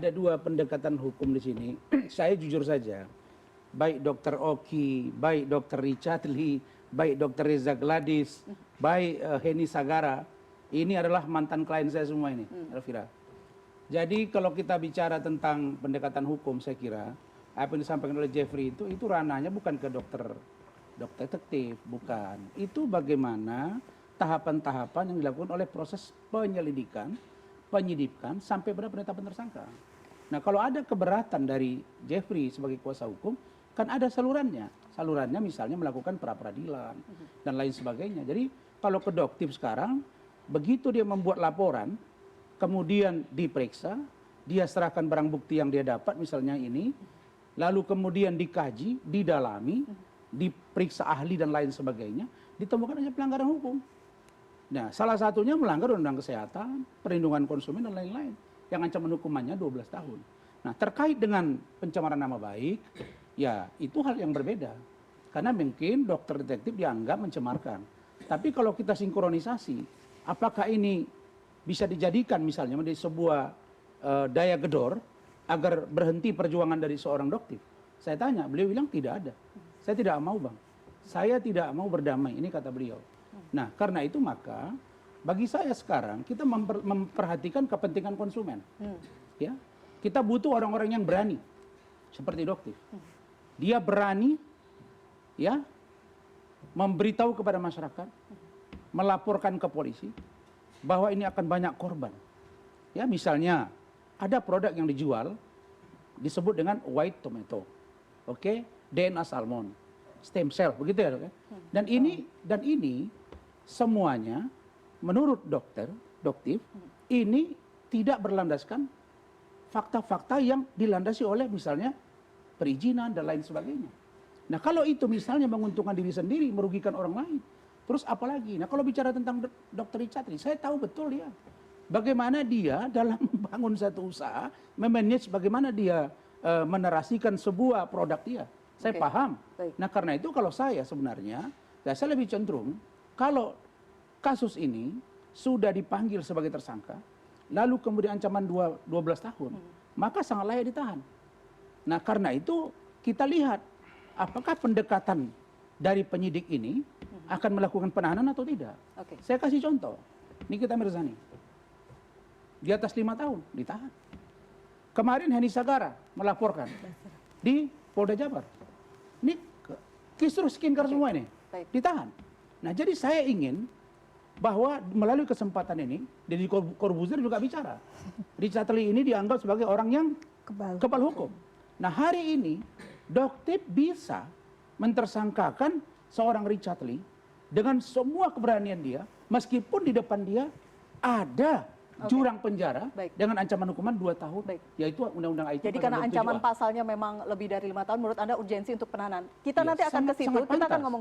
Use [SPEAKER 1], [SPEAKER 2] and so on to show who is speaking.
[SPEAKER 1] Ada dua pendekatan hukum di sini. Saya jujur saja, baik Dr. Oki, baik Dr. Richard Lee, baik Dr. Reza Gladys, baik Heni Sagara, ini adalah mantan klien saya semua ini, Elvira. Jadi kalau kita bicara tentang pendekatan hukum, saya kira apa yang disampaikan oleh Jeffrey itu ranahnya bukan ke dokter detektif, bukan. Itu bagaimana tahapan-tahapan yang dilakukan oleh proses penyelidikan, penyidikan sampai pada penetapan tersangka. Nah, kalau ada keberatan dari Jeffrey sebagai kuasa hukum, kan ada salurannya. Salurannya misalnya melakukan pra-peradilan dan lain sebagainya. Jadi kalau kedoktif sekarang, begitu dia membuat laporan, kemudian diperiksa, dia serahkan barang bukti yang dia dapat, misalnya ini, lalu kemudian dikaji, didalami, diperiksa ahli dan lain sebagainya, ditemukan ada pelanggaran hukum. Nah, salah satunya melanggar undang-undang kesehatan, perlindungan konsumen dan lain-lain, yang ancaman hukumannya 12 tahun. Nah, terkait dengan pencemaran nama baik, ya itu hal yang berbeda. Karena mungkin dokter detektif dianggap mencemarkan. Tapi kalau kita sinkronisasi, apakah ini bisa dijadikan misalnya menjadi sebuah daya gedor agar berhenti perjuangan dari seorang dokter? Saya tanya, beliau bilang tidak ada. Saya tidak mau, Bang. Saya tidak mau berdamai, ini kata beliau. Nah, karena itu maka bagi saya sekarang kita memperhatikan kepentingan konsumen. Ya, kita butuh orang-orang yang berani, seperti dokter. Dia berani, ya, memberitahu kepada masyarakat, melaporkan ke polisi bahwa ini akan banyak korban. Ya, misalnya ada produk yang dijual disebut dengan white tomato, oke, DNA salmon, stem cell, begitu ya, dok? Dan ini semuanya menurut dokter, ini tidak berlandaskan fakta-fakta yang dilandasi oleh misalnya perizinan dan lain sebagainya. Nah, kalau itu misalnya menguntungkan diri sendiri, merugikan orang lain, terus apalagi? Nah, kalau bicara tentang Dr. Richard, saya tahu betul ya bagaimana dia dalam membangun satu usaha, memanage bagaimana dia menerasikan sebuah produk dia. Saya paham. Baik. Nah, karena itu kalau saya sebenarnya, saya lebih cenderung kalau kasus ini sudah dipanggil sebagai tersangka, lalu kemudian ancaman 12 tahun, maka sangat layak ditahan. Nah, karena itu kita lihat apakah pendekatan dari penyidik ini akan melakukan penahanan atau tidak. Saya kasih contoh, Nikita Mirzani, di atas 5 tahun ditahan. Kemarin Heni Sagara melaporkan di Polda Jabar. Ini kisruh skincare semua ini ditahan. Nah, jadi saya ingin bahwa melalui kesempatan ini, Deddy Corbuzier juga bicara. Richard Lee ini dianggap sebagai orang yang kebal hukum. Nah, hari ini dokter bisa mentersangkakan seorang Richard Lee dengan semua keberanian dia, meskipun di depan dia ada jurang penjara dengan ancaman hukuman 2 tahun, yaitu Undang-Undang IT.
[SPEAKER 2] Jadi karena ancaman pasalnya memang lebih dari 5 tahun, menurut Anda urgensi untuk penahanan. Kita nanti akan ke situ, kita akan ngomong